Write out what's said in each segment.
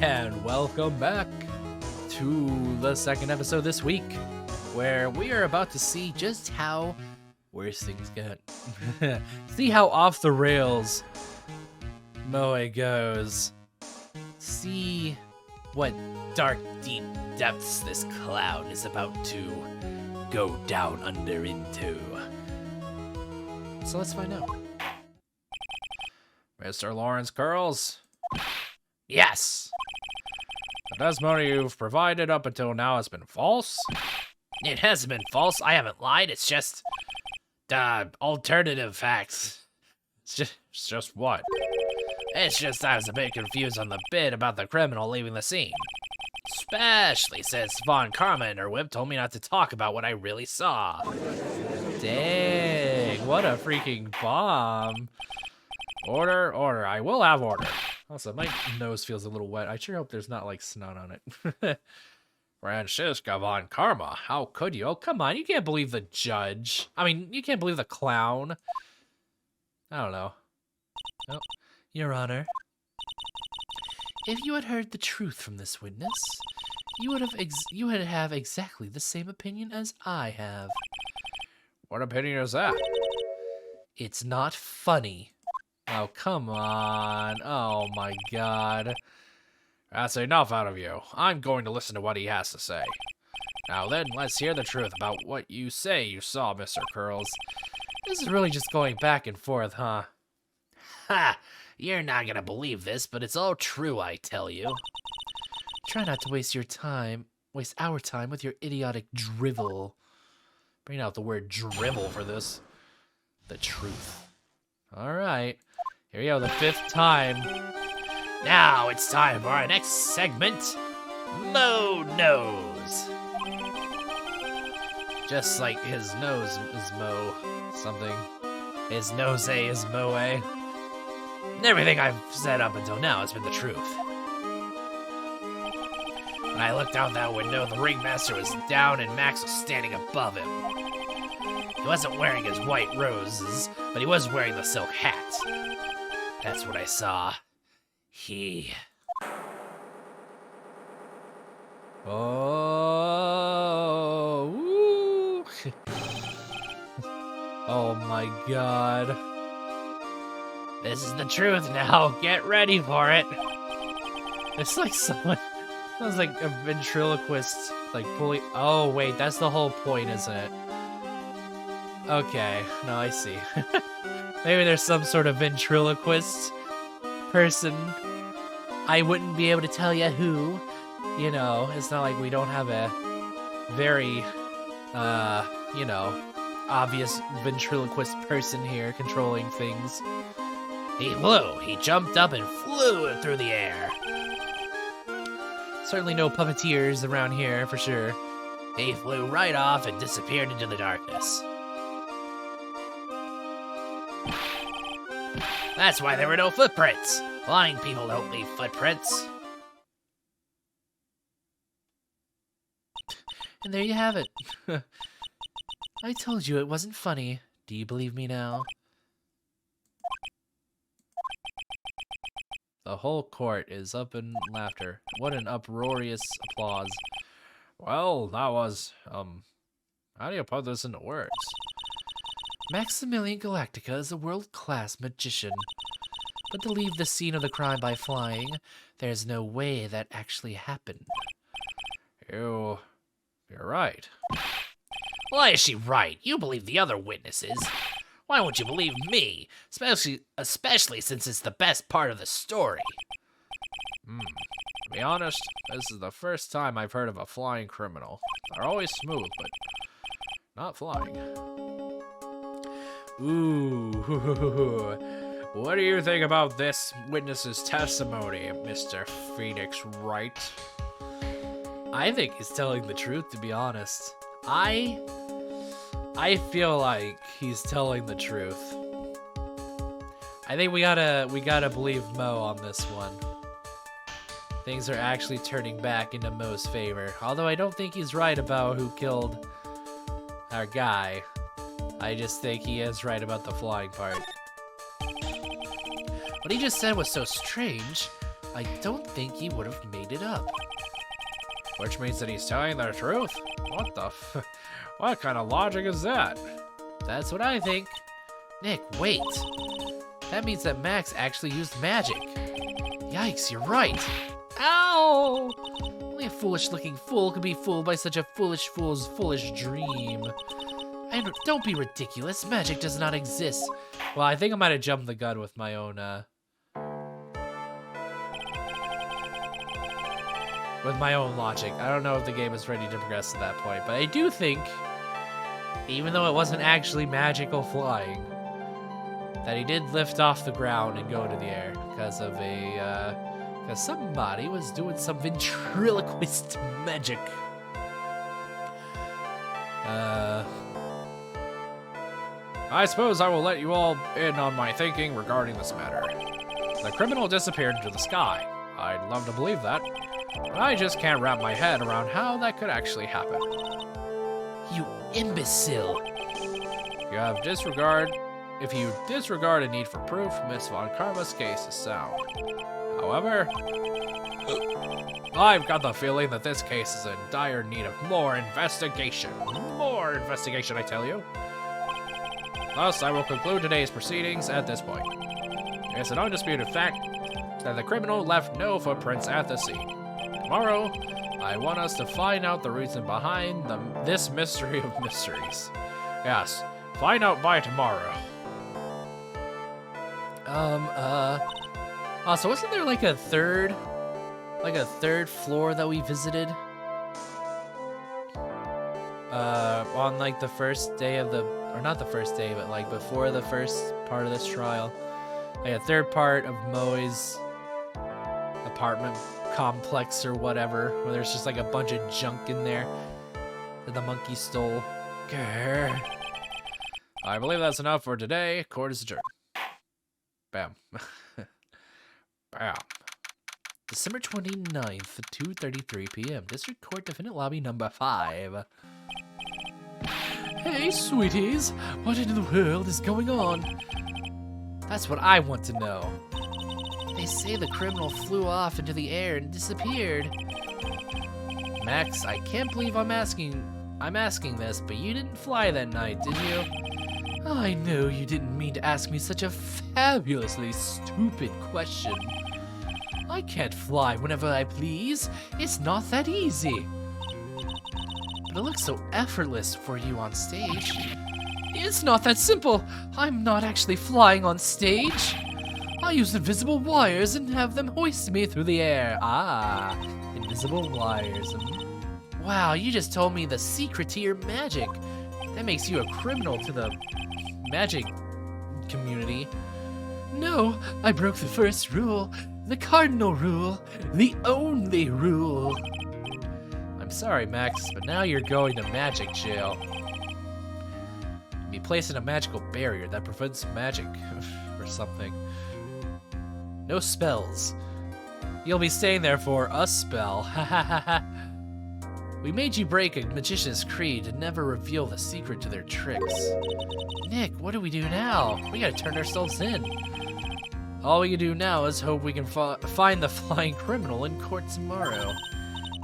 And welcome back to the second episode this week, where we are about to see just how worse things get. See how off the rails Moe goes. See what dark, deep depths this cloud is about to go down under into. So let's find out. Mr. Lawrence Curls? Yes! The testimony you've provided up until now has been false? It hasn't been false. I haven't lied. It's just alternative facts. It's just what? It's just I was a bit confused on the bit about the criminal leaving the scene. Especially since Von Karma and her whip told me not to talk about what I really saw. Dang, what a freaking bomb. Order, order. I will have order. Also, my nose feels a little wet. I sure hope there's not, like, snot on it. Francisca Von Karma, how could you? Oh, come on, you can't believe the judge. I mean, you can't believe the clown. I don't know. Oh, Your Honor, if you had heard the truth from this witness, you would have exactly the same opinion as I have. What opinion is that? It's not funny. Oh, come on. Oh, my God. That's enough out of you. I'm going to listen to what he has to say. Now then, let's hear the truth about what you say you saw, Mr. Curls. This is really just going back and forth, huh? Ha! You're not gonna believe this, but it's all true, I tell you. Try not to waste our time with your idiotic drivel. Bring out the word drivel for this. The truth. All right. Here we go, the fifth time. Now it's time for our next segment, Mo Knows. Just like his nose is Mo something. His nose is Moe. And everything I've said up until now has been the truth. When I looked out that window, the ringmaster was down and Max was standing above him. He wasn't wearing his white roses, but he was wearing the silk hat. That's what I saw. Oh, woo. Oh my God. This is the truth now. Get ready for it. It's like someone, sounds like a ventriloquist, like pulling, oh wait, that's the whole point, isn't it? Okay, no, I see. Maybe there's some sort of ventriloquist person. I wouldn't be able to tell you who. You know, it's not like we don't have a very, you know, obvious ventriloquist person here controlling things. He flew. He jumped up and flew through the air. Certainly no puppeteers around here, for sure. He flew right off and disappeared into the darkness. That's why there were no footprints. Flying people don't leave footprints. And there you have it. I told you it wasn't funny. Do you believe me now? The whole court is up in laughter. What an uproarious applause. Well, that was, how do you put this into words? Maximilian Galactica is a world-class magician. But to leave the scene of the crime by flying, there's no way that actually happened. You're right. Why is she right? You believe the other witnesses. Why won't you believe me? Especially since it's the best part of the story. To be honest, this is the first time I've heard of a flying criminal. They're always smooth, but not flying. Ooh. What do you think about this witness's testimony, Mr. Phoenix Wright? I think he's telling the truth, to be honest. I feel like he's telling the truth. I think we gotta believe Mo on this one. Things are actually turning back into Mo's favor. Although I don't think he's right about who killed our guy. I just think he is right about the flying part. What he just said was so strange. I don't think he would have made it up. Which means that he's telling the truth? What the what kind of logic is that? That's what I think. Nick, wait. That means that Max actually used magic. Yikes, you're right. Ow! Only a foolish-looking fool could be fooled by such a foolish fool's foolish dream. And don't be ridiculous. Magic does not exist. Well, I think I might have jumped the gun with my own, logic. I don't know if the game is ready to progress to that point, but I do think, even though it wasn't actually magical flying, that he did lift off the ground and go into the air because of because somebody was doing some ventriloquist magic. I suppose I will let you all in on my thinking regarding this matter. The criminal disappeared into the sky. I'd love to believe that, but I just can't wrap my head around how that could actually happen. You imbecile. If you disregard a need for proof, Miss Von Karma's case is sound. However, I've got the feeling that this case is in dire need of more investigation. More investigation, I tell you. Thus, I will conclude today's proceedings at this point. It's an undisputed fact that the criminal left no footprints at the scene. Tomorrow, I want us to find out the reason behind this mystery of mysteries. Yes, find out by tomorrow. So wasn't there like a third floor that we visited? On like the first day of or not the first day, but like before the first part of this trial. Like a third part of Moe's apartment complex or whatever, where there's just like a bunch of junk in there that the monkey stole. Grr. I believe that's enough for today. Court is adjourned. Bam. Bam. December 29th, 2:33 p.m. District Court Defendant Lobby number 5. Hey, sweeties. What in the world is going on? That's what I want to know. They say the criminal flew off into the air and disappeared. Max, I can't believe I'm asking this, but you didn't fly that night, did you? I know you didn't mean to ask me such a fabulously stupid question. I can't fly whenever I please. It's not that easy. But it looks so effortless for you on stage. It's not that simple. I'm not actually flying on stage. I use invisible wires and have them hoist me through the air. Ah, invisible wires. Wow, you just told me the secret to your magic. That makes you a criminal to the magic community. No, I broke the first rule. The cardinal rule. The only rule. I'm sorry, Max, but now you're going to magic jail. Be placed in a magical barrier that prevents magic or something. No spells. You'll be staying there for a spell. Ha ha ha ha. We made you break a magician's creed and never reveal the secret to their tricks. Nick, what do we do now? We gotta turn ourselves in. All we can do now is hope we can find the flying criminal in court tomorrow.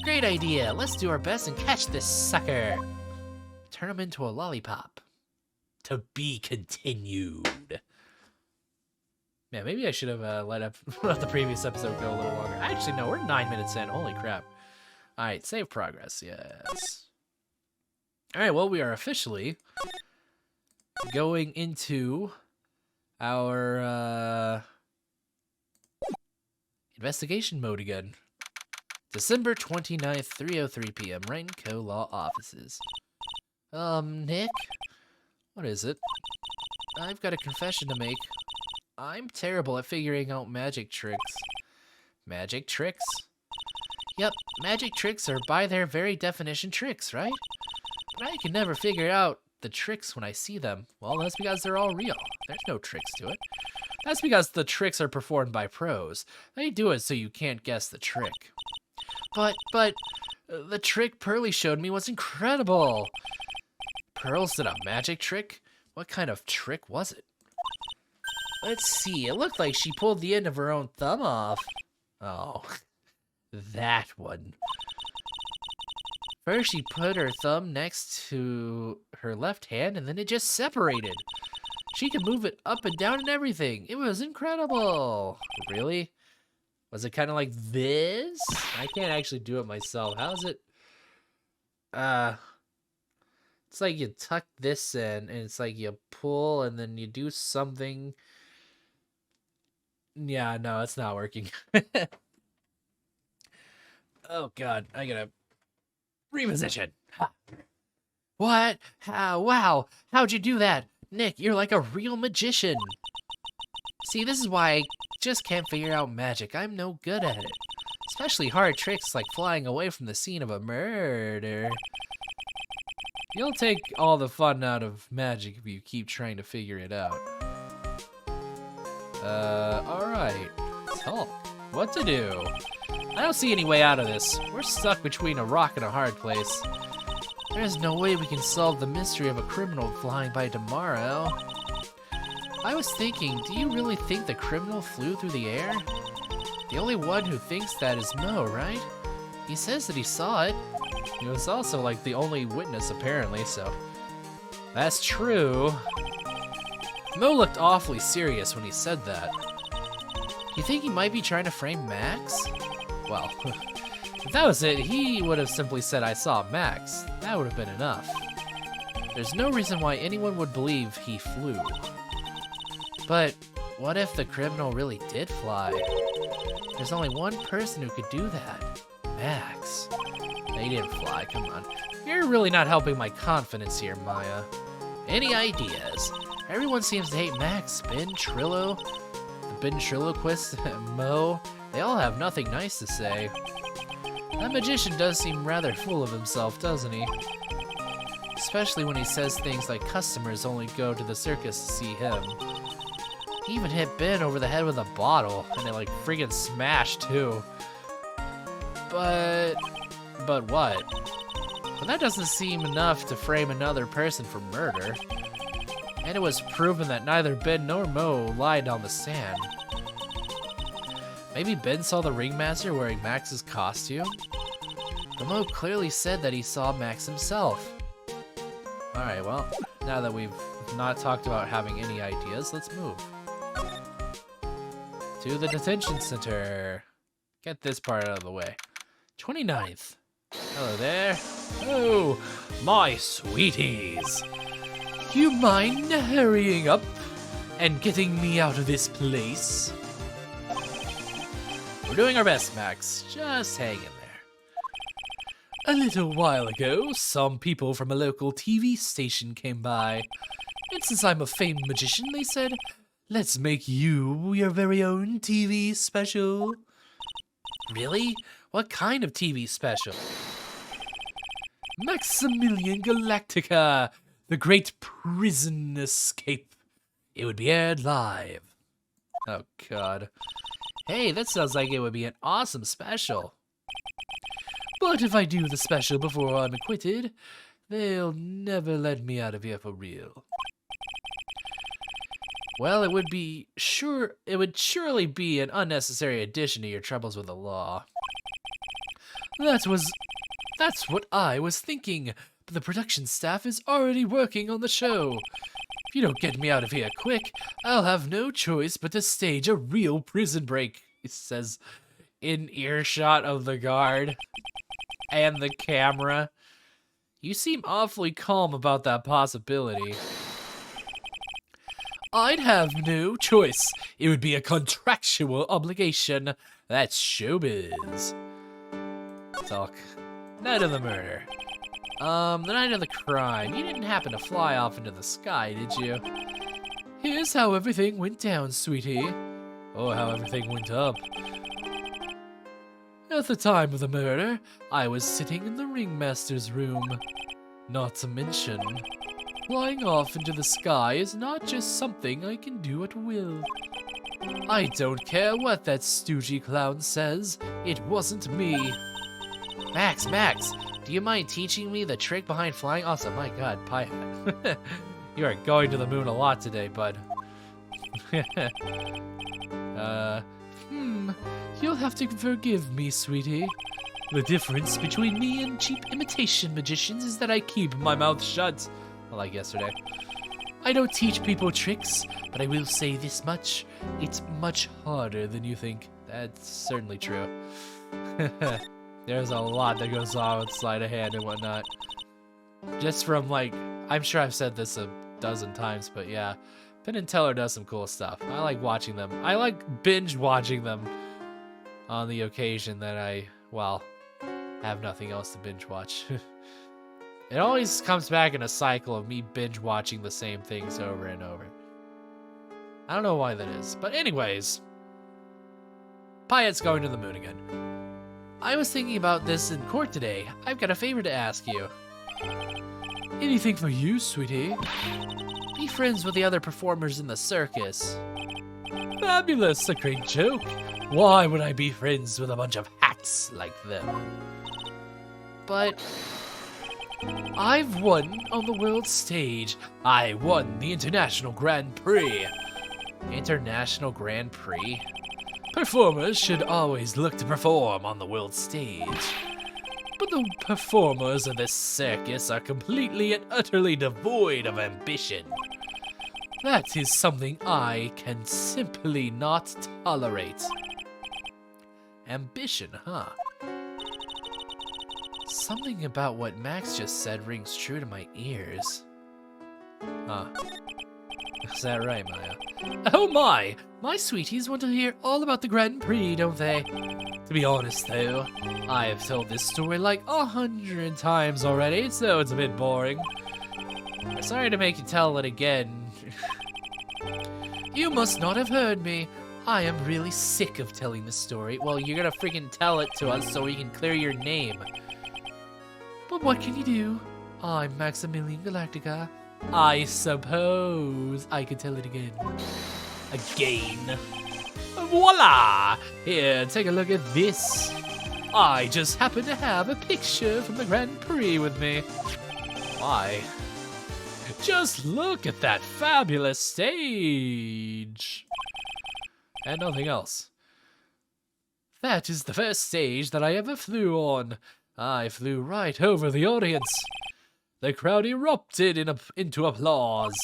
Great idea. Let's do our best and catch this sucker. Turn him into a lollipop. To be continued. Man, maybe I should have let the previous episode go a little longer. Actually, no, we're 9 minutes in. Holy crap. All right, save progress. Yes. All right, well, we are officially going into our investigation mode again. December 29th, 3:03 p.m. Wright & Co. Law Offices. Nick? What is it? I've got a confession to make. I'm terrible at figuring out magic tricks. Magic tricks? Yep, magic tricks are by their very definition tricks, right? But I can never figure out the tricks when I see them. Well, that's because they're all real. There's no tricks to it. That's because the tricks are performed by pros. They do it so you can't guess the trick. But, the trick Pearly showed me was incredible. Pearls did a magic trick? What kind of trick was it? Let's see, it looked like she pulled the end of her own thumb off. Oh, that one. First, she put her thumb next to her left hand, and then it just separated. She could move it up and down and everything. It was incredible. Really? Was it kind of like this? I can't actually do it myself. How's it? It's like you tuck this in, and it's like you pull, and then you do something. Yeah, no, it's not working. Oh, God. I gotta reposition. Ha. What? How? Wow. How'd you do that? Nick, you're like a real magician. See, this is why I just can't figure out magic. I'm no good at it. Especially hard tricks like flying away from the scene of a murder. You'll take all the fun out of magic if you keep trying to figure it out. Alright. Talk. What to do? I don't see any way out of this. We're stuck between a rock and a hard place. There's no way we can solve the mystery of a criminal flying by tomorrow. I was thinking, do you really think the criminal flew through the air? The only one who thinks that is Mo, right? He says that he saw it. He was also like the only witness apparently, so that's true. Mo looked awfully serious when he said that. You think he might be trying to frame Max? Well, if that was it, he would have simply said, I saw Max. That would have been enough. There's no reason why anyone would believe he flew. But what if the criminal really did fly? There's only one person who could do that. Max. He didn't fly, come on. You're really not helping my confidence here, Maya. Any ideas? Everyone seems to hate Max, Ben, Trillo, the ventriloquist, Mo. They all have nothing nice to say. That magician does seem rather full of himself, doesn't he? Especially when he says things like customers only go to the circus to see him. He even hit Ben over the head with a bottle, and it like friggin' smashed too. But what? But that doesn't seem enough to frame another person for murder. And it was proven that neither Ben nor Mo lied on the stand. Maybe Ben saw the ringmaster wearing Max's costume? But Mo clearly said that he saw Max himself. Alright, well, now that we've not talked about having any ideas, let's move. To the Detention Center. Get this part out of the way. 29th. Hello there. Oh, my sweeties. You mind hurrying up and getting me out of this place? We're doing our best, Max. Just hang in there. A little while ago, some people from a local TV station came by. And since I'm a famed magician, they said, let's make you your very own TV special. Really? What kind of TV special? Maximilian Galactica, the Great Prison Escape. It would be aired live. Oh, God. Hey, that sounds like it would be an awesome special. But if I do the special before I'm acquitted, they'll never let me out of here for real. Well, it would surely be an unnecessary addition to your troubles with the law. That's what I was thinking, but the production staff is already working on the show. If you don't get me out of here quick, I'll have no choice but to stage a real prison break, he says, in earshot of the guard and the camera. You seem awfully calm about that possibility. I'd have no choice. It would be a contractual obligation. That's showbiz. Talk. Night of the murder. The night of the crime. You didn't happen to fly off into the sky, did you? Here's how everything went down, sweetie. Or how everything went up. At the time of the murder, I was sitting in the ringmaster's room. Not to mention, flying off into the sky is not just something I can do at will. I don't care what that stoogey clown says. It wasn't me. Max, do you mind teaching me the trick behind flying? Also, my God, Pie Hat. You are going to the moon a lot today, bud. You'll have to forgive me, sweetie. The difference between me and cheap imitation magicians is that I keep my mouth shut. Like yesterday. I don't teach people tricks, but I will say this much. It's much harder than you think. That's certainly true. There's a lot that goes on with sleight of hand and whatnot. Just from, like, I'm sure I've said this a dozen times, but yeah. Penn and Teller does some cool stuff. I like watching them. I like binge watching them on the occasion that I, well, have nothing else to binge watch. It always comes back in a cycle of me binge watching the same things over and over. I don't know why that is. But anyways, Pyatt's going to the moon again. I was thinking about this in court today. I've got a favor to ask you. Anything for you, sweetie? Be friends with the other performers in the circus. Fabulous, a great joke. Why would I be friends with a bunch of hacks like them? But I've won on the world stage. I won the International Grand Prix. International Grand Prix? Performers should always look to perform on the world stage. But the performers of this circus are completely and utterly devoid of ambition. That is something I can simply not tolerate. Ambition, huh? Something about what Max just said rings true to my ears. Huh. Is that right, Maya? Oh my! My sweeties want to hear all about the Grand Prix, don't they? To be honest, though, I have told this story like 100 times already, so it's a bit boring. I'm sorry to make you tell it again. You must not have heard me. I am really sick of telling this story. Well, you're gonna freaking tell it to us so we can clear your name. But what can you do? I'm Maximilian Galactica. I suppose I could tell it again. Again. Voila! Here, take a look at this. I just happen to have a picture from the Grand Prix with me. Why? Just look at that fabulous stage. And nothing else. That is the first stage that I ever flew on. I flew right over the audience. The crowd erupted into applause.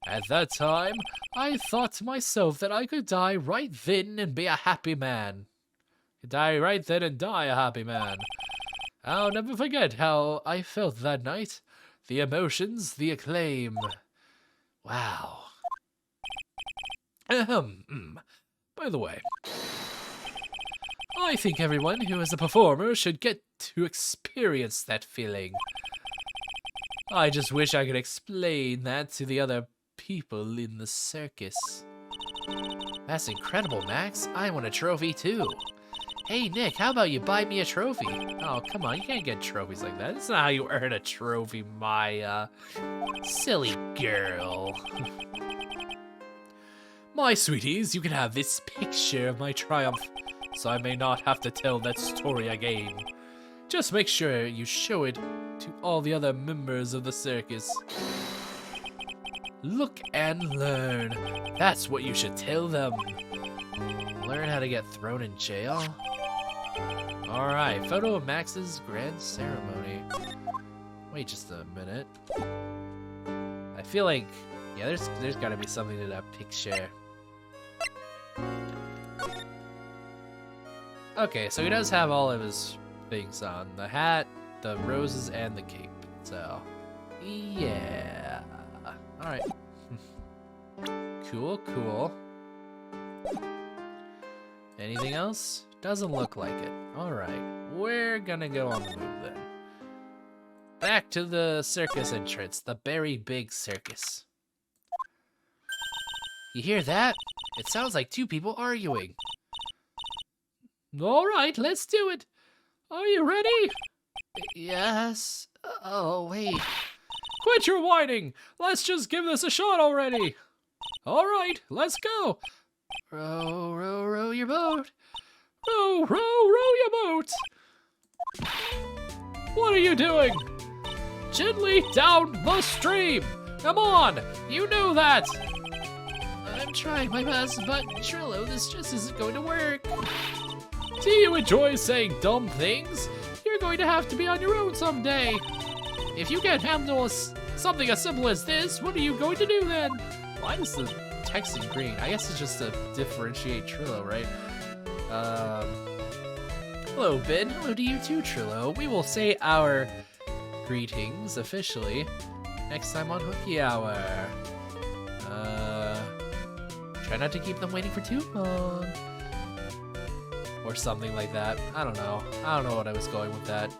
At that time, I thought to myself that I could die right then and be a happy man. Die right then and die a happy man. I'll never forget how I felt that night. The emotions, the acclaim. Wow. By the way, I think everyone who is a performer should get to experience that feeling. I just wish I could explain that to the other people in the circus. That's incredible, Max. I want a trophy too. Hey, Nick, how about you buy me a trophy? Oh, come on, you can't get trophies like that. That's not how you earn a trophy, Maya. Silly girl. My sweeties, you can have this picture of my triumph, so I may not have to tell that story again. Just make sure you show it to all the other members of the circus. Look and learn. That's what you should tell them. Learn how to get thrown in jail? Alright, photo of Max's grand ceremony. Wait just a minute. I feel like, yeah, there's gotta be something to that picture. Okay, so he does have all of his things on. The hat, the roses, and the cape. So, yeah. Alright. Cool, cool. Anything else? Doesn't look like it. Alright, we're gonna go on the move then. Back to the circus entrance, the Berry Big Circus. You hear that? It sounds like two people arguing. Alright, let's do it. Are you ready? Yes. Oh, wait. Quit your whining! Let's just give this a shot already! Alright, let's go! Row, row, row your boat! Row, row, row your boat! What are you doing? Gently down the stream! Come on! You know that! I'm trying my best, but Trillo, this just isn't going to work. See, you enjoy saying dumb things? You're going to have to be on your own someday. If you can't handle something as simple as this, what are you going to do then? Why is the text in green? I guess it's just to differentiate Trillo, right? Hello, Ben. Hello to you too, Trillo. We will say our greetings officially next time on Hooky Hour. Try not to keep them waiting for too long. Or something like that. I don't know. I don't know what I was going with that.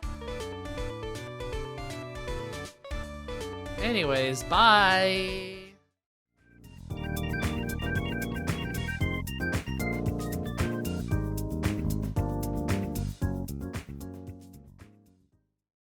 Anyways, bye!